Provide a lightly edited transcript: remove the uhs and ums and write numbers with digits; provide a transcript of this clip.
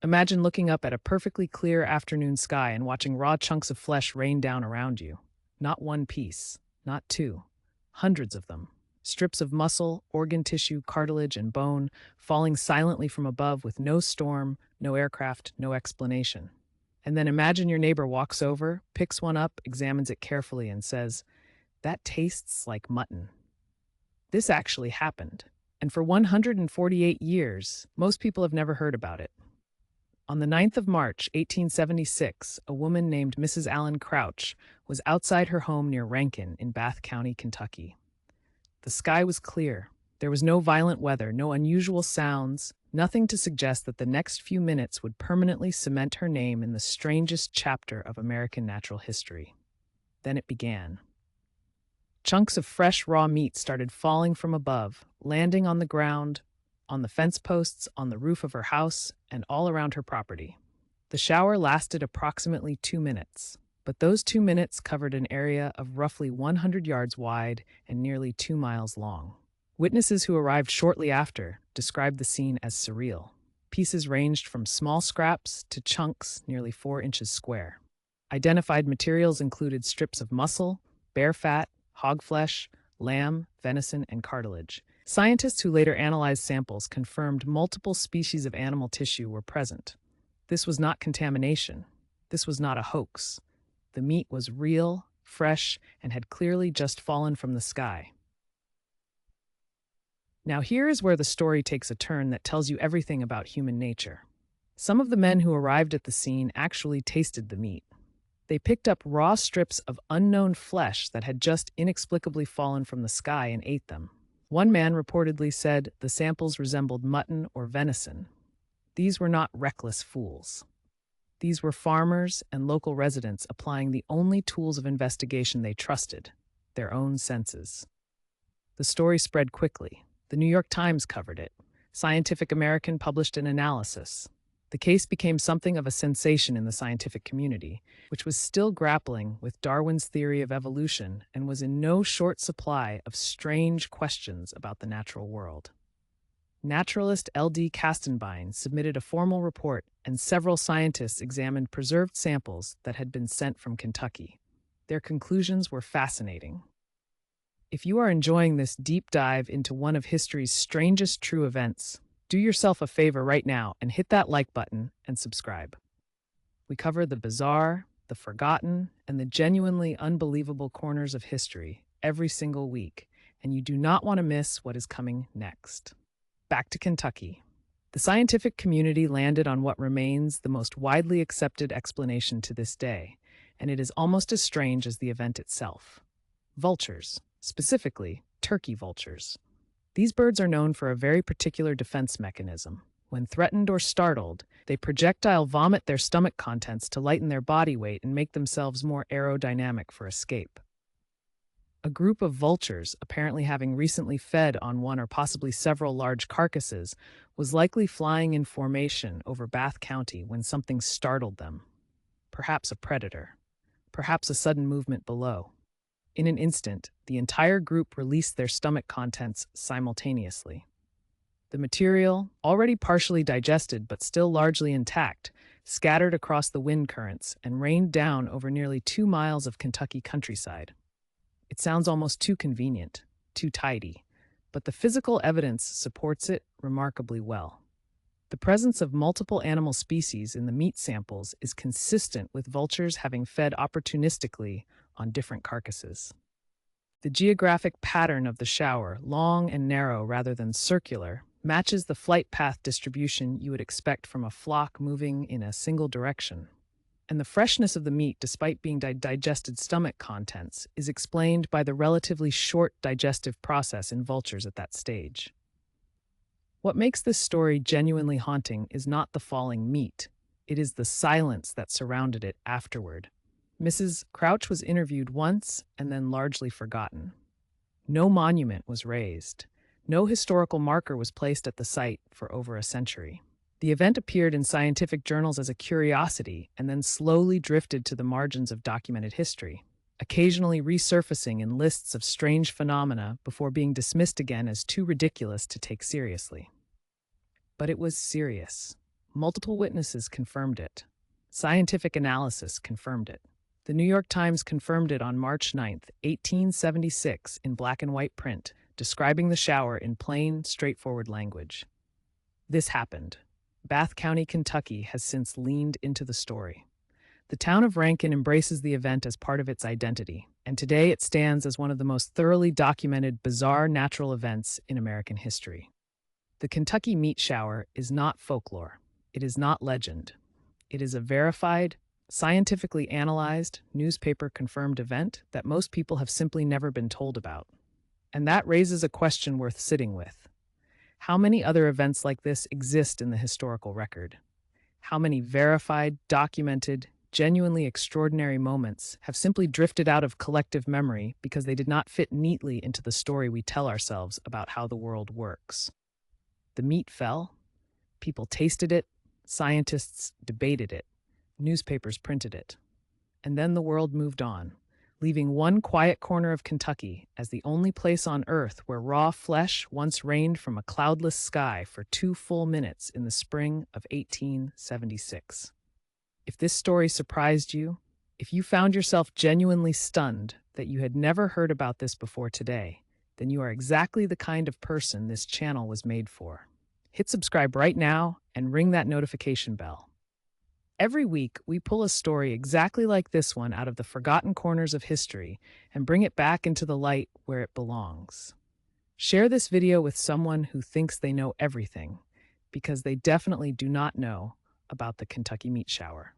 Imagine looking up at a perfectly clear afternoon sky and watching raw chunks of flesh rain down around you. Not one piece, not two, hundreds of them. Strips of muscle, organ tissue, cartilage, and bone falling silently from above with no storm, no aircraft, no explanation. And then imagine your neighbor walks over, picks one up, examines it carefully, and says, "That tastes like mutton." This actually happened. And for 148 years, most people have never heard about it. On the 9th of March, 1876, a woman named Mrs. Allen Crouch was outside her home near Rankin in Bath County, Kentucky. The sky was clear. There was no violent weather, no unusual sounds, nothing to suggest that the next few minutes would permanently cement her name in the strangest chapter of American natural history. Then it began. Chunks of fresh raw meat started falling from above, landing on the ground, on the fence posts, on the roof of her house, and all around her property. The shower lasted approximately 2 minutes, but those 2 minutes covered an area of roughly 100 yards wide and nearly 2 miles long. Witnesses who arrived shortly after described the scene as surreal. Pieces ranged from small scraps to chunks nearly 4 inches square. Identified materials included strips of muscle, bear fat, hog flesh, lamb, venison, and cartilage. Scientists who later analyzed samples confirmed multiple species of animal tissue were present. This was not contamination. This was not a hoax. The meat was real, fresh, and had clearly just fallen from the sky. Now, here is where the story takes a turn that tells you everything about human nature. Some of the men who arrived at the scene actually tasted the meat. They picked up raw strips of unknown flesh that had just inexplicably fallen from the sky and ate them. One man reportedly said the samples resembled mutton or venison. These were not reckless fools. These were farmers and local residents applying the only tools of investigation they trusted, their own senses. The story spread quickly. The New York Times covered it. Scientific American published an analysis. The case became something of a sensation in the scientific community, which was still grappling with Darwin's theory of evolution and was in no short supply of strange questions about the natural world. Naturalist L.D. Kastenbein submitted a formal report, and several scientists examined preserved samples that had been sent from Kentucky. Their conclusions were fascinating. If you are enjoying this deep dive into one of history's strangest true events, do yourself a favor right now and hit that like button and subscribe. We cover the bizarre, the forgotten, and the genuinely unbelievable corners of history every single week, and you do not want to miss what is coming next. Back to Kentucky. The scientific community landed on what remains the most widely accepted explanation to this day, and it is almost as strange as the event itself. Vultures, specifically turkey vultures. These birds are known for a very particular defense mechanism. When threatened or startled, they projectile vomit their stomach contents to lighten their body weight and make themselves more aerodynamic for escape. A group of vultures, apparently having recently fed on one or possibly several large carcasses, was likely flying in formation over Bath County when something startled them. Perhaps a predator. Perhaps a sudden movement below. In an instant, the entire group released their stomach contents simultaneously. The material, already partially digested but still largely intact, scattered across the wind currents and rained down over nearly 2 miles of Kentucky countryside. It sounds almost too convenient, too tidy, but the physical evidence supports it remarkably well. The presence of multiple animal species in the meat samples is consistent with vultures having fed opportunistically on different carcasses. The geographic pattern of the shower, long and narrow rather than circular, matches the flight path distribution you would expect from a flock moving in a single direction. And the freshness of the meat, despite being digested stomach contents, is explained by the relatively short digestive process in vultures at that stage. What makes this story genuinely haunting is not the falling meat. It is the silence that surrounded it afterward. Mrs. Crouch was interviewed once and then largely forgotten. No monument was raised. No historical marker was placed at the site for over a century. The event appeared in scientific journals as a curiosity and then slowly drifted to the margins of documented history, occasionally resurfacing in lists of strange phenomena before being dismissed again as too ridiculous to take seriously. But it was serious. Multiple witnesses confirmed it. Scientific analysis confirmed it. The New York Times confirmed it on March 9th, 1876, in black and white print, describing the shower in plain, straightforward language. This happened. Bath County, Kentucky has since leaned into the story. The town of Rankin embraces the event as part of its identity, and today it stands as one of the most thoroughly documented bizarre natural events in American history. The Kentucky meat shower is not folklore. It is not legend. It is a verified, scientifically analyzed, newspaper-confirmed event that most people have simply never been told about. And that raises a question worth sitting with. How many other events like this exist in the historical record? How many verified, documented, genuinely extraordinary moments have simply drifted out of collective memory because they did not fit neatly into the story we tell ourselves about how the world works? The meat fell. People tasted it. Scientists debated it. Newspapers printed it. And then the world moved on, leaving one quiet corner of Kentucky as the only place on Earth where raw flesh once rained from a cloudless sky for 2 full minutes in the spring of 1876. If this story surprised you, if you found yourself genuinely stunned that you had never heard about this before today, then you are exactly the kind of person this channel was made for. Hit subscribe right now and ring that notification bell. Every week, we pull a story exactly like this one out of the forgotten corners of history and bring it back into the light where it belongs. Share this video with someone who thinks they know everything, because they definitely do not know about the Kentucky meat shower.